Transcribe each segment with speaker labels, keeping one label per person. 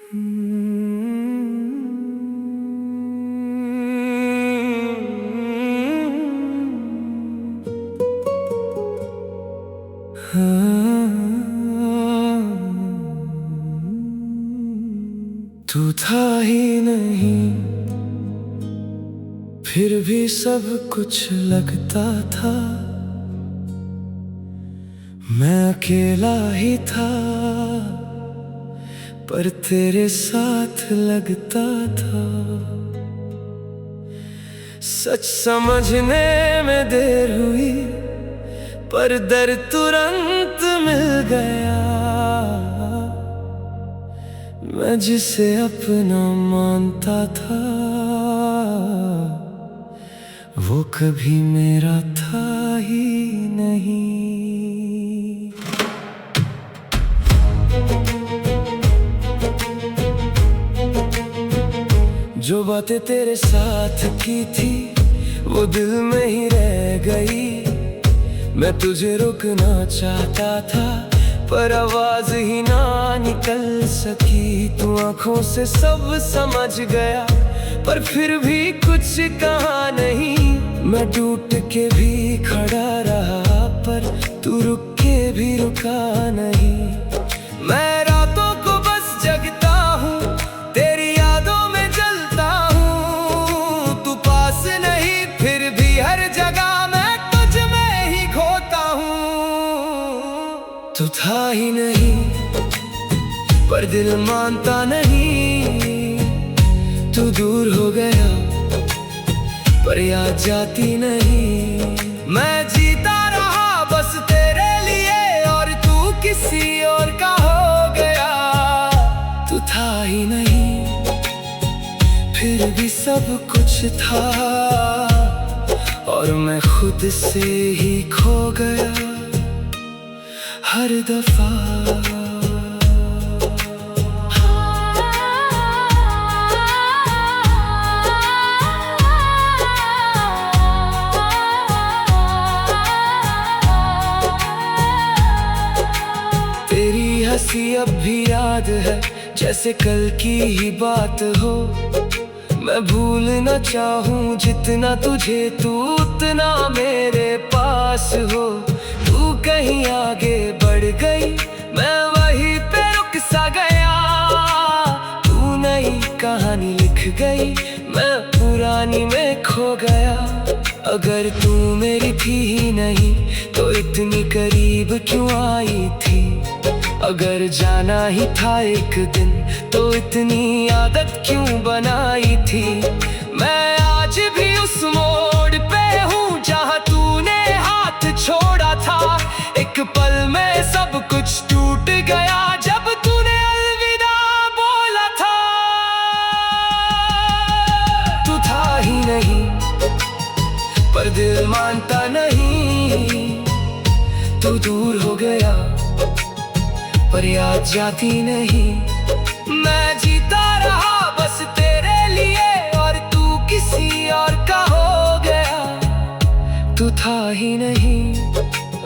Speaker 1: तू था ही नहीं, फिर भी सब कुछ लगता था। मैं अकेला ही था, पर तेरे साथ लगता था। सच समझने में देर हुई, पर दर्द तुरंत मिल गया। मैं जिसे अपना मानता था, वो कभी मेरा था ही नहीं। जो बातें तेरे साथ की थी, वो दिल में ही रह गई। मैं तुझे रोकना चाहता था, पर आवाज ही ना निकल सकी। तू आंखों से सब समझ गया, पर फिर भी कुछ कहा नहीं। मैं टूट के भी खड़ा रहा, पर तू रुक के भी रुका नहीं। मैं रातों को बस जगता हूँ, तेरी यादों में जलता हूँ। तू पास नहीं, फिर भी हर जगह मैं तुझ में ही खोता हूँ। तू था ही नहीं, पर दिल मानता नहीं। तू दूर हो गया, पर याद जाती नहीं। मैं जीता रहा बस तेरे लिए, और तू किसी और का हो गया। तू था ही नहीं, फिर भी सब कुछ था, और मैं खुद से ही खो गया हर दफा। तेरी हंसी अब भी याद है, जैसे कल की ही बात हो। मैं भूलना चाहूँ जितना तुझे, तू उतना मेरे पास हो। तू कहीं आगे बढ़ गई, मैं वहीं पे रुक सा गया। तू नई कहानी लिख गई, मैं पुरानी में खो गया। अगर तू मेरी थी ही नहीं, तो इतनी करीब क्यों आई थी? अगर जाना ही था एक दिन, तो इतनी आदत क्यों बनाई थी? मैं आज भी उस मोड़ पे हूँ, जहाँ तूने हाथ छोड़ा था। एक पल में सब कुछ टूट गया, जब तूने अलविदा बोला था। तू था ही नहीं, पर दिल मानता नहीं। तू दूर हो गया, पर याद जाती नहीं। मैं जीता रहा बस तेरे लिए, और तू किसी और का हो गया। तू था ही नहीं,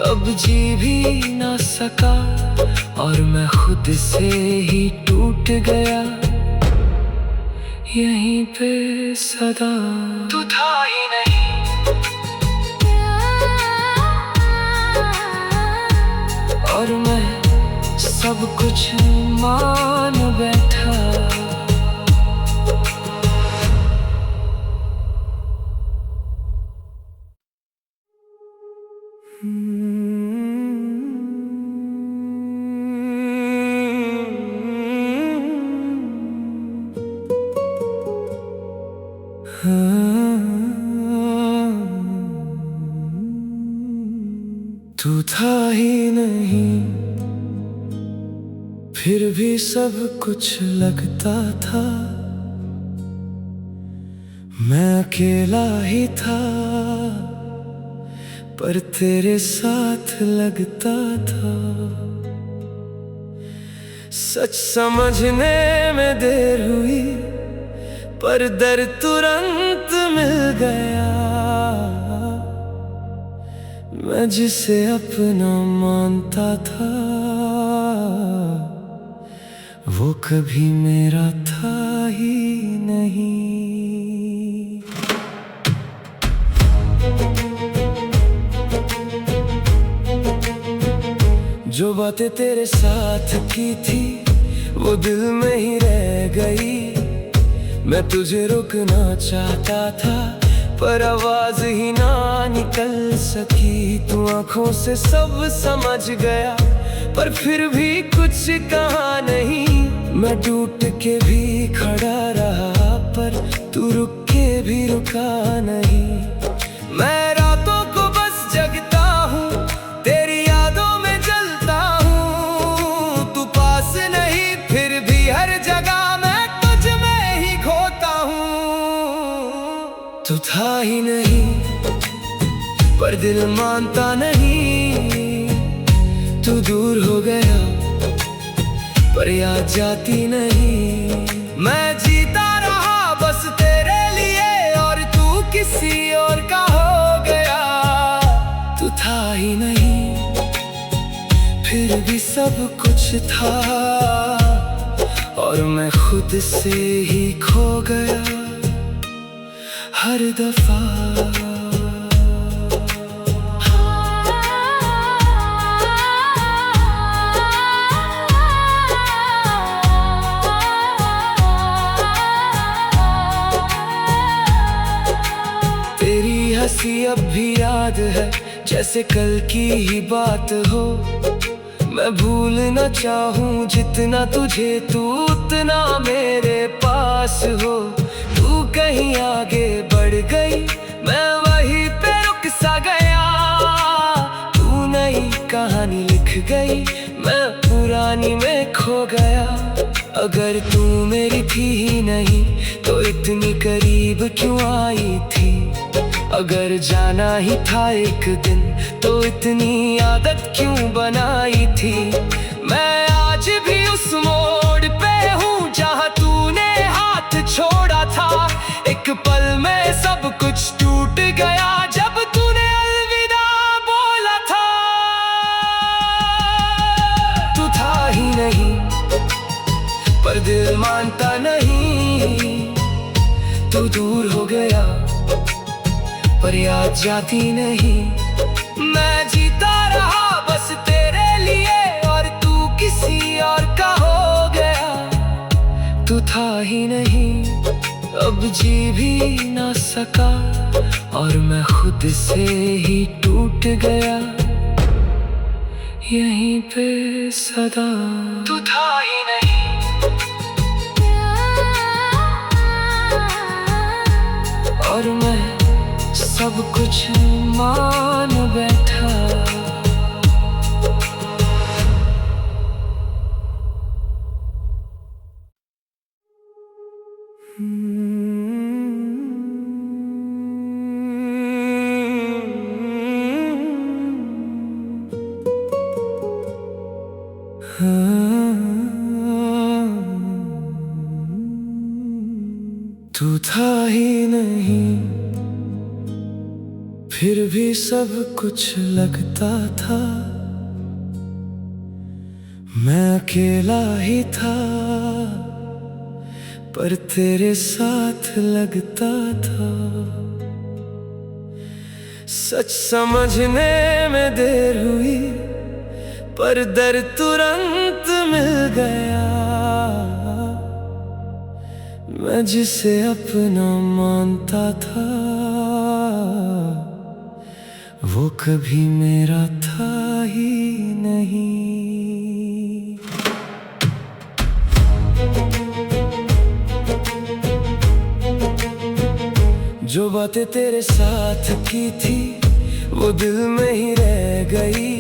Speaker 1: अब जी भी ना सका, और मैं खुद से ही टूट गया यहीं पे सदा। तू था ही नहीं, और मैं सब कुछ मान बैठा। तू था ही नहीं, फिर भी सब कुछ लगता था। मैं अकेला ही था, पर तेरे साथ लगता था। सच समझने में देर हुई, पर दर्द तुरंत मिल गया। मैं जिसे अपना मानता था, वो कभी मेरा था ही नहीं। जो बातें तेरे साथ की थी वो दिल में ही रह गई। मैं तुझे रुकना चाहता था पर आवाज ही ना निकल सकी। तू आंखों से सब समझ गया पर फिर भी कुछ कहा नहीं। मैं टूट के भी खड़ा रहा पर तू रुक के भी रुका नहीं। मैं रातों को बस जगता हूँ, तेरी यादों में जलता हूँ। तू पास नहीं फिर भी हर जगह मैं तुझ में ही खोता हूँ। तू था ही नहीं पर दिल मानता नहीं। तू दूर हो गया पर याद जाती नहीं। मैं जीता रहा बस तेरे लिए और तू किसी और का हो गया। तू था ही नहीं फिर भी सब कुछ था और मैं खुद से ही खो गया हर दफा। तेरी हंसी अब भी याद है जैसे कल की ही बात हो। मैं भूलना चाहूँ जितना तुझे, तू उतना मेरे पास हो। तू कहीं आगे बढ़ गई, मैं वहीं पे रुक सा गया। तू नई कहानी लिख गई, मैं पुरानी में खो गया। अगर तू मेरी थी ही नहीं तो इतनी करीब क्यों आई थी। अगर जाना ही था एक दिन तो इतनी आदत क्यों बनाई थी। मैं आज भी उस मोड़ पे हूँ जहाँ तूने हाथ छोड़ा था। एक पल में सब कुछ टूट गया जब तूने अलविदा बोला था। तू था ही नहीं पर दिल मानता नहीं। तू दूर हो गया पर याद जाती नहीं। मैं जीता रहा बस तेरे लिए और तू किसी और का हो गया। तू था ही नहीं अब जी भी ना सका और मैं खुद से ही टूट गया यहीं पे सदा। तू था ही नहीं और मैं सब कुछ मान बैठा। तू था ही नहीं फिर भी सब कुछ लगता था। मैं अकेला ही था पर तेरे साथ लगता था। सच समझने में देर हुई पर दर्द तुरंत मिल गया। मैं जिसे अपना मानता था वो कभी मेरा था ही नहीं। जो बातें तेरे साथ की थी वो दिल में ही रह गई।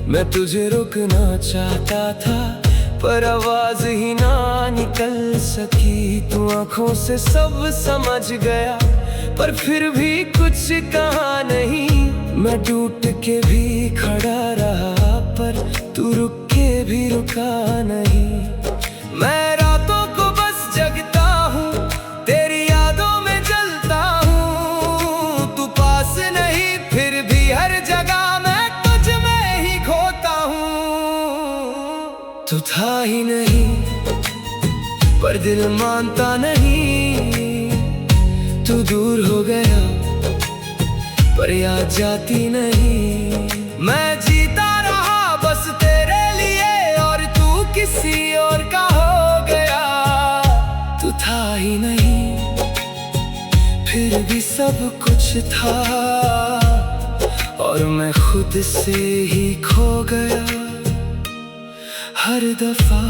Speaker 1: मैं तुझे रुकना चाहता था पर आवाज ही ना निकल सकी। तू आंखों से सब समझ गया पर फिर भी कुछ कहा नहीं। मैं टूट के भी खड़ा रहा पर तू रुक के भी रुका नहीं। मैं रातों को बस जगता हूँ, तेरी यादों में जलता हूँ। तू पास नहीं फिर भी हर जगह मैं तुझ में ही खोता हूँ। तू था ही नहीं, पर दिल मानता नहीं। तू दूर हो गया पर याद जाती नहीं। मैं जीता रहा बस तेरे लिए और तू किसी और का हो गया। तू था ही नहीं फिर भी सब कुछ था, और मैं खुद से ही खो गया हर दफा।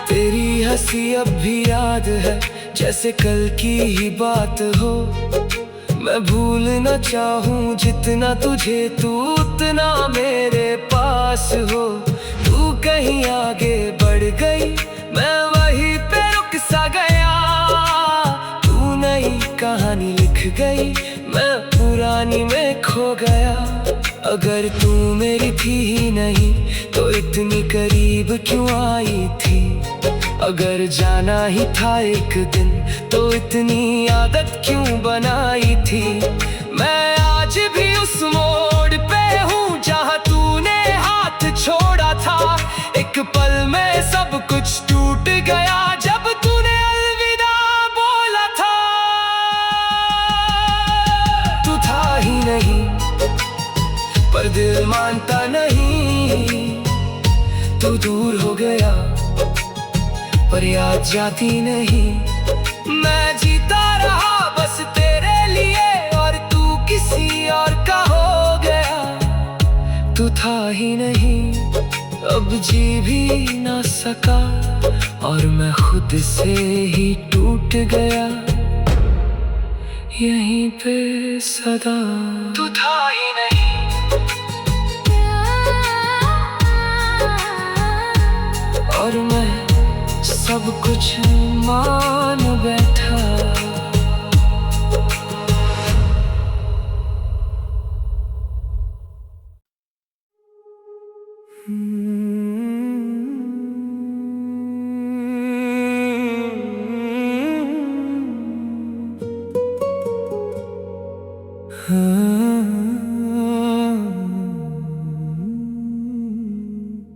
Speaker 1: तेरी हंसी अब भी याद है जैसे कल की ही बात हो। मैं भूलना चाहूँ जितना तुझे, तू उतना मेरे पास हो। तू कहीं आगे बढ़ गई, मैं वहीं पे रुक सा गया। तू नई कहानी लिख गई, मैं पुरानी में खो गया। अगर तू मेरी थी ही नहीं तो इतनी करीब क्यों आई थी। अगर जाना ही था एक दिन तो इतनी आदत क्यों बनाई थी। मैं आज भी उस मोड़ पे हूँ जहाँ तूने हाथ छोड़ा था। एक पल में सब कुछ टूट गया जब तूने अलविदा बोला था। तू था ही नहीं पर दिल मानता नहीं। तू दूर हो गया पर याद जाती नहीं। मैं जीता रहा बस तेरे लिए और तू किसी और का हो गया। तू था ही नहीं अब जी भी ना सका, और मैं खुद से ही टूट गया यहीं पे सदा। तू था ही नहीं और मैं सब कुछ मान बैठा।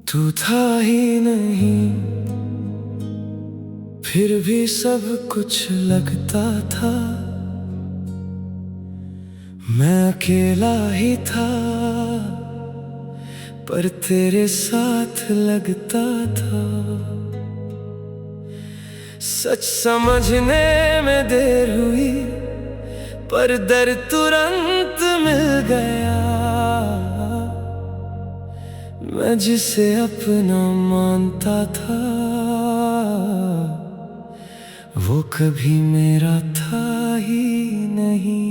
Speaker 1: तू था ही नहीं फिर भी सब कुछ लगता था। मैं अकेला ही था पर तेरे साथ लगता था। सच समझने में देर हुई पर दर्द तुरंत मिल गया। मैं जिसे अपना मानता था वो कभी मेरा था ही नहीं।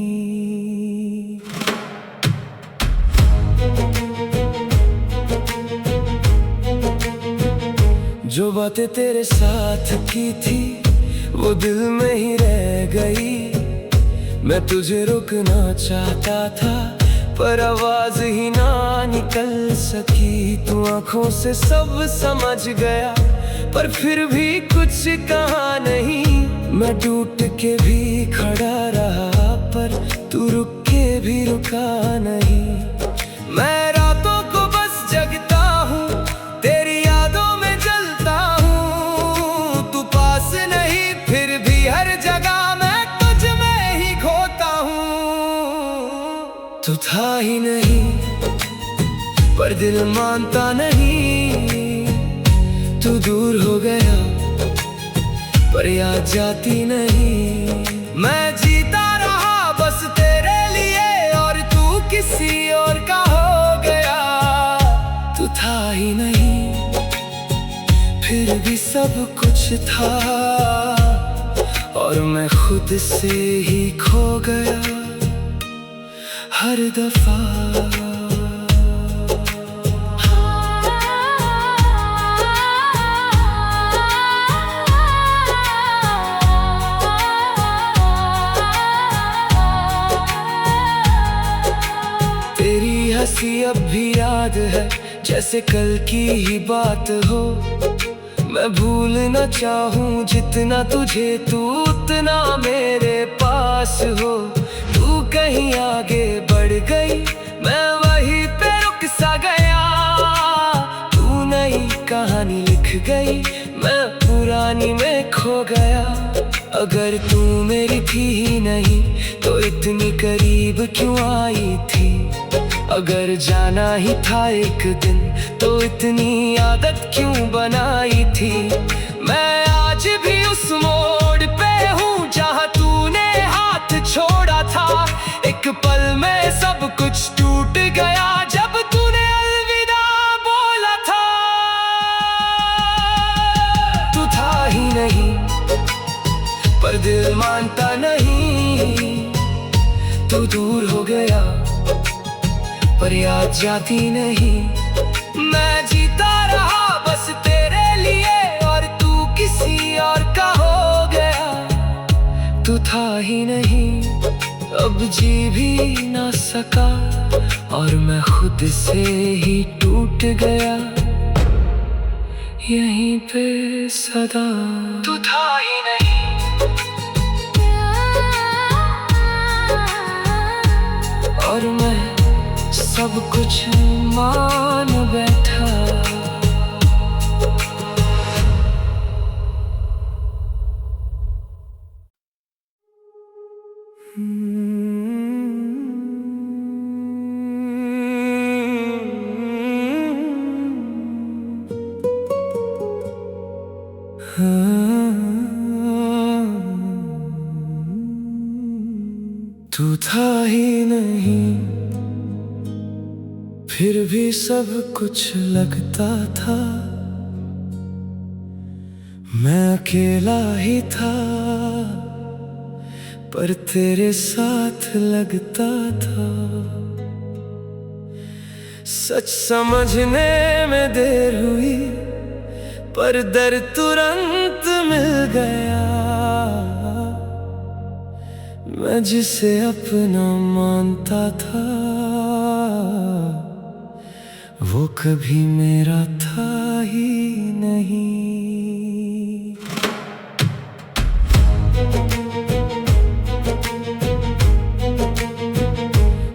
Speaker 1: जो बातें तेरे साथ की थी वो दिल में ही रह गई। मैं तुझे रोकना चाहता था पर आवाज ही ना निकल सकी। तू आंखों से सब समझ गया पर फिर भी कुछ कहा नहीं। मैं टूट के भी खड़ा रहा पर तू रुक के भी रुका नहीं। मैं रातों को बस जगता हूँ तेरी यादों में जलता हूँ। तू पास नहीं फिर भी हर जगह मैं तुझ में ही खोता हूँ। तू था ही नहीं पर दिल मानता नहीं। तू दूर हो गया पर याद जाती नहीं। मैं जीता रहा बस तेरे लिए और तू किसी और का हो गया। तू था ही नहीं फिर भी सब कुछ था, और मैं खुद से ही खो गया हर दफा। हंसी अब भी याद है जैसे कल की ही बात हो। मैं भूलना चाहूँ जितना तुझे, तू उतना मेरे पास हो। तू कहीं आगे बढ़ गई, मैं वहीं पे रुक सा गया। तू नई कहानी लिख गई, मैं पुरानी में खो गया। अगर तू मेरी थी ही नहीं तो इतनी करीब क्यों आई थी? अगर जाना ही था एक दिन तो इतनी आदत क्यों बनाई थी? मैं आज भी उस मोड़ पे हूँ जहाँ तूने हाथ छोड़ा था। एक पल में सब कुछ टूट गया जब तूने अलविदा बोला था। तू था ही नहीं पर दिल मानता नहीं। तू दूर हो गया पर याद जाती नहीं। मैं जीता रहा बस तेरे लिए और तू किसी और का हो गया। तू था ही नहीं, अब जी भी ना सका और मैं खुद से ही टूट गया यहीं पे सदा। तू था ही नहीं और मैं सब कुछ मान बैठा। तू था ही नहीं फिर भी सब कुछ लगता था। मैं अकेला ही था पर तेरे साथ लगता था। सच समझने में देर हुई पर दर्द तुरंत मिल गया। मैं जिसे अपना मानता था वो कभी मेरा था ही नहीं।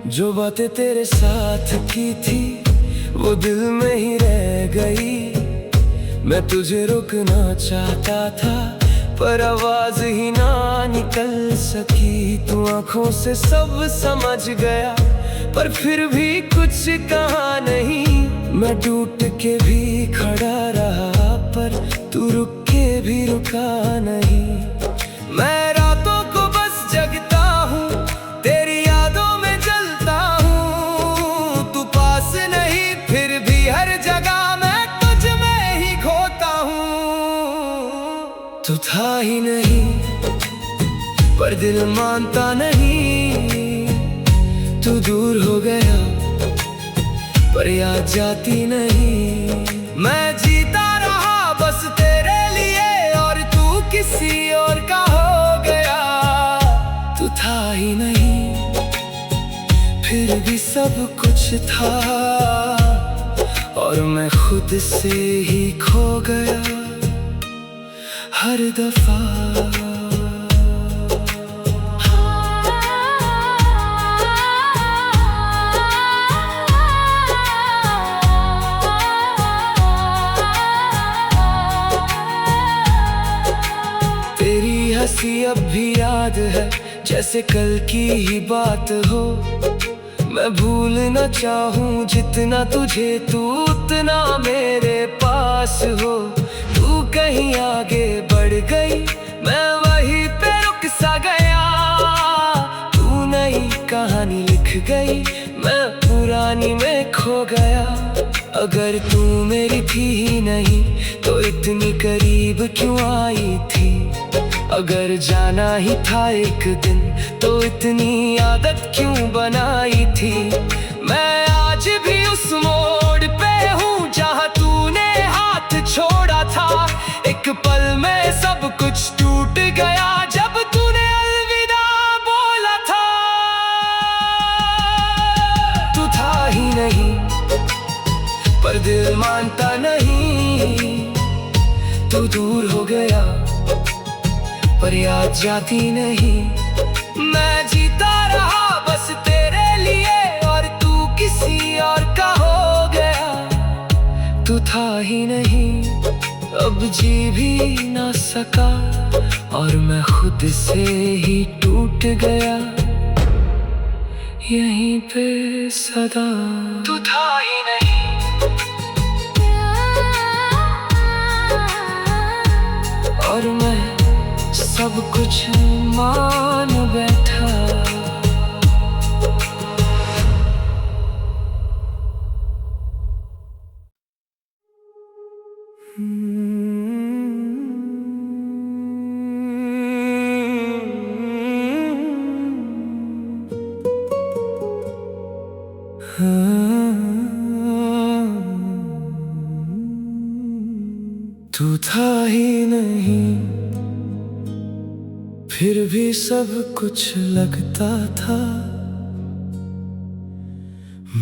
Speaker 1: जो बातें तेरे साथ की थी वो दिल में ही रह गई। मैं तुझे रुकना चाहता था पर आवाज ही ना निकल सकी। तू आंखों से सब समझ गया पर फिर भी कुछ कहा नहीं। मैं टूट के भी खड़ा रहा पर तू रुक के भी रुका नहीं। मैं रातों को बस जगता हूँ तेरी यादों में जलता हूँ। तू पास नहीं फिर भी हर जगह मैं तुझ में ही खोता हूँ। तू था ही नहीं पर दिल मानता नहीं। तू दूर हो गया पर याद जाती नहीं। मैं जीता रहा बस तेरे लिए और तू किसी और का हो गया। तू था ही नहीं फिर भी सब कुछ था और मैं खुद से ही खो गया हर दफा। तेरी हंसी अब भी याद है जैसे कल की ही बात हो। मैं भूलना चाहूँ जितना तुझे, तू उतना मेरे पास हो। तू कहीं आगे बढ़ गई, मैं वहीं पे रुक सा गया। तू नई कहानी लिख गई, मैं पुरानी में खो गया। अगर तू मेरी थी ही नहीं तो इतनी करीब क्यों आई थी? अगर जाना ही था एक दिन तो इतनी आदत क्यों बनाई थी? मैं आज भी उस मोड़ पे हूँ जहाँ तूने हाथ छोड़ा था। एक पल में सब कुछ टूट गया जब तूने अलविदा बोला था। तू था ही नहीं पर दिल मानता नहीं। गया पर याद जाती नहीं। मैं जीता रहा बस तेरे लिए और तू किसी और का हो गया। तू था ही नहीं अब जी भी ना सका और मैं खुद से ही टूट गया यहीं पे सदा। तू था ही नहीं और मैं सब कुछ मान बैठा। तू था ही नहीं फिर भी सब कुछ लगता था।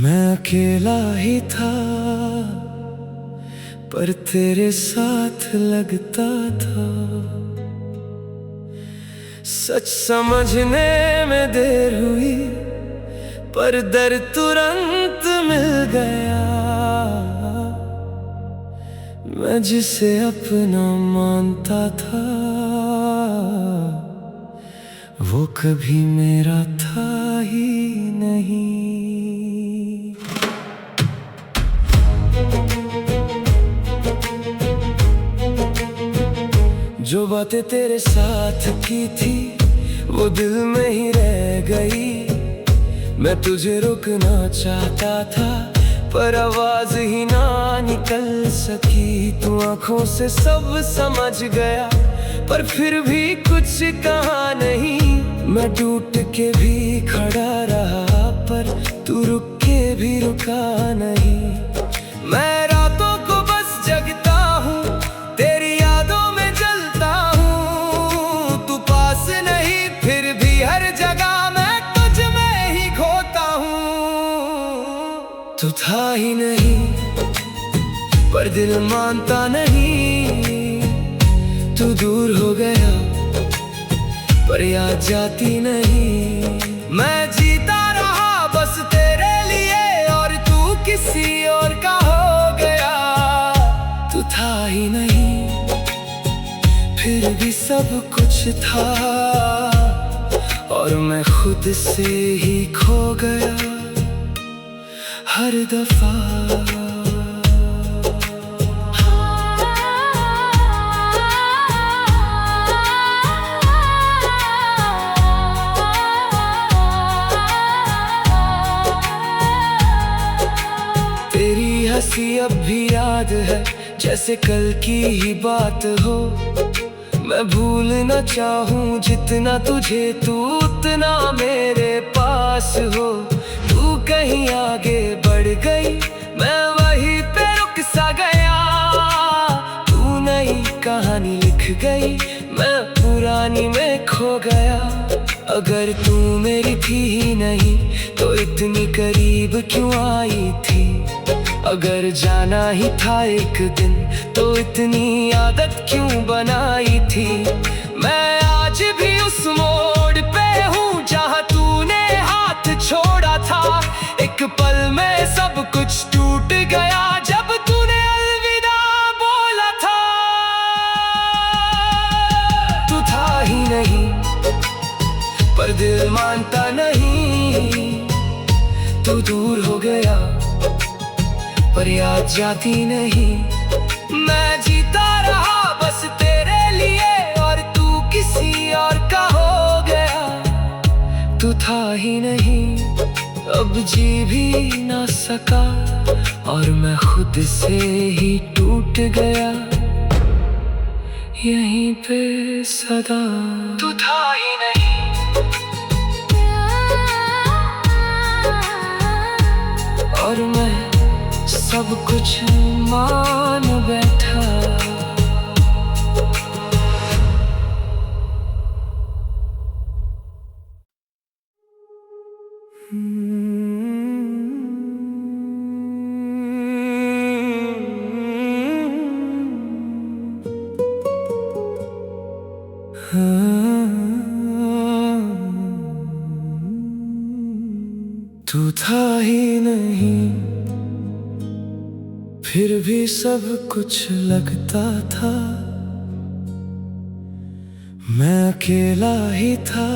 Speaker 1: मैं अकेला ही था पर तेरे साथ लगता था। सच समझने में देर हुई पर दर्द तुरंत मिल गया। मैं जिसे अपना मानता था वो कभी मेरा था ही नहीं। जो बातें तेरे साथ की थी वो दिल में ही रह गई। मैं तुझे रोकना चाहता था पर आवाज ही ना निकल सकी। तू आंखों से सब समझ गया पर फिर भी कुछ कहा नहीं। मैं टूट के भी खड़ा रहा पर तू रुक के भी रुका नहीं। मैं रातों को बस जगता हूँ तेरी यादों में जलता हूँ। तू पास नहीं फिर भी हर जगह मैं तुझ में ही खोता हूँ। तू था ही नहीं पर दिल मानता नहीं। तू दूर हो गया पर याद जाती नहीं। मैं जीता रहा बस तेरे लिए और तू किसी और का हो गया। तू था ही नहीं फिर भी सब कुछ था और मैं खुद से ही खो गया हर दफा। तेरी हंसी अब भी याद है जैसे कल की ही बात हो। मैं भूलना चाहूँ जितना तुझे तू उतना मेरे पास हो। तू कहीं आगे बढ़ गई मैं वहीं पे रुक सा गया। तू नई कहानी लिख गई मैं पुरानी में खो गया। अगर तू मेरी थी ही नहीं तो इतनी करीब क्यों आई थी। अगर जाना ही था एक दिन तो इतनी आदत क्यों बनाई थी। मैं आज भी उस मोड़ पे हूँ जहाँ तूने हाथ छोड़ा था। एक पल में सब कुछ टूट गया जब तूने अलविदा बोला था। तू था ही नहीं पर दिल मानता नहीं। तू दूर हो गया पर याद जाती नहीं। मैं जीता रहा बस तेरे लिए और तू किसी और का हो गया। तू था ही नहीं अब जी भी ना सका और मैं खुद से ही टूट गया यहीं पे सदा। तू था ही नहीं और मैं सब कुछ मान बैठा। तू था ही नहीं, फिर भी सब कुछ लगता था। मैं अकेला ही था,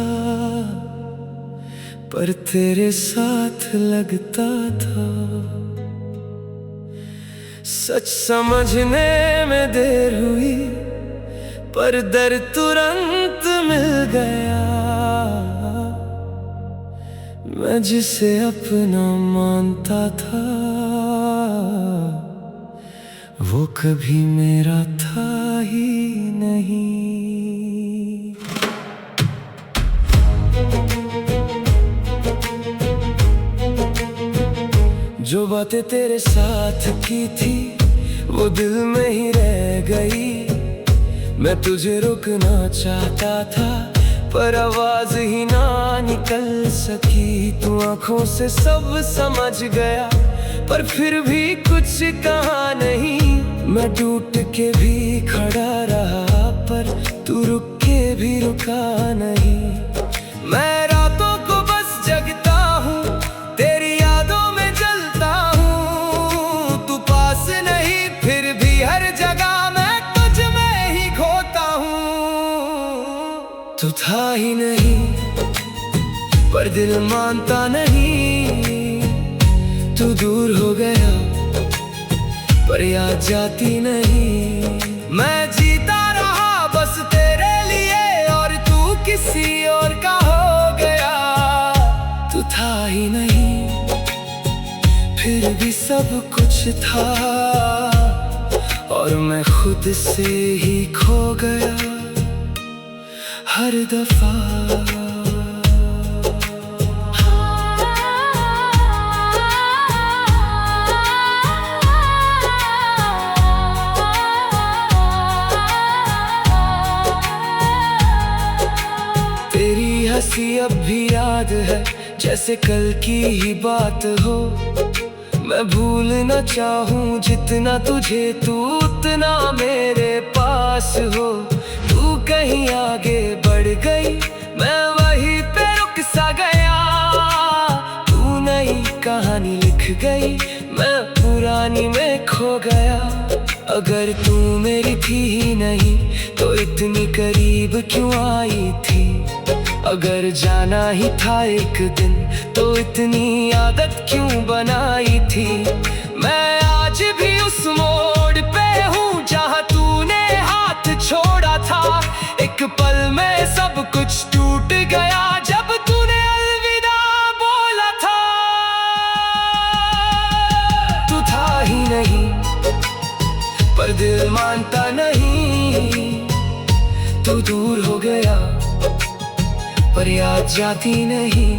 Speaker 1: पर तेरे साथ लगता था। सच समझने में देर हुई, पर दर्द तुरंत मिल गया। मैं जिसे अपना मानता था, वो कभी मेरा था ही नहीं। जो बातें तेरे साथ की थी, वो दिल में ही रह गई। मैं तुझे रुकना चाहता था, पर आवाज ही ना निकल सकी। तू आंखों से सब समझ गया, पर फिर भी कुछ कहा नहीं। मैं टूट के भी खड़ा रहा, पर तू रुक के भी रुका नहीं। मैं रातों को बस जगता हूँ, तेरी यादों में जलता हूँ। तू पास नहीं, फिर भी हर जगह मैं तुझ में ही खोता हूँ। तू था ही नहीं, पर दिल मानता नहीं। तू दूर हो गया, पर याद जाती नहीं। मैं जीता रहा बस तेरे लिए, और तू किसी और का हो गया। तू था ही नहीं, फिर भी सब कुछ था, और मैं खुद से ही खो गया हर दफा। तेरी हंसी अब भी याद है, जैसे कल की ही बात हो। मैं भूलना चाहूँ जितना तुझे, तू उतना मेरे पास हो। तू कहीं आगे बढ़ गई, मैं वहीं पे रुक सा गया। तू नई कहानी लिख गई, मैं पुरानी में खो गया। अगर तू मेरी थी ही नहीं, तो इतनी करीब क्यों आई थी? अगर जाना ही था एक दिन, तो इतनी आदत क्यों बनाई थी? मैं आज भी उस मोड़ पे हूँ जहाँ तूने हाथ छोड़ा था। एक पल में सब कुछ टूट गया, जब तूने अलविदा बोला था। तू था ही नहीं, पर दिल मानता नहीं। तू दूर हो गया, पर याद जाती नहीं।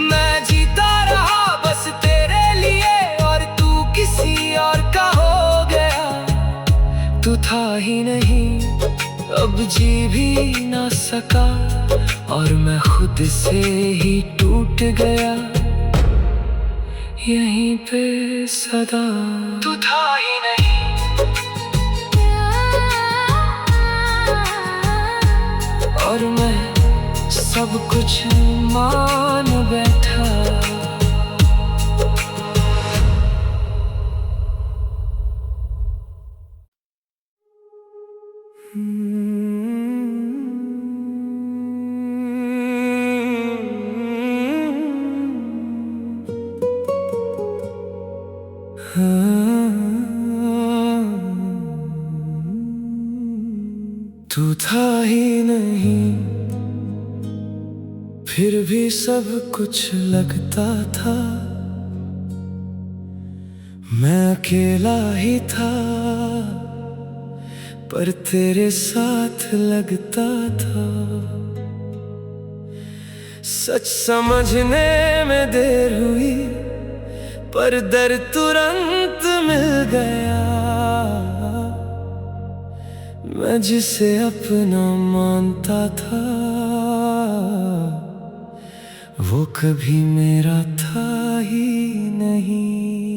Speaker 1: मैं जीता रहा बस तेरे लिए, और तू किसी और का हो गया। तू था ही नहीं, अब जी भी ना सका, और मैं खुद से ही टूट गया यहीं पे सदा। तू था ही नहीं, और मैं सब कुछ मान बैठा। तू था ही नहीं, फिर भी सब कुछ लगता था। मैं अकेला ही था, पर तेरे साथ लगता था। सच समझने में देर हुई, पर दर्द तुरंत मिल गया। मैं जिसे अपना मानता था, वो कभी मेरा था ही नहीं।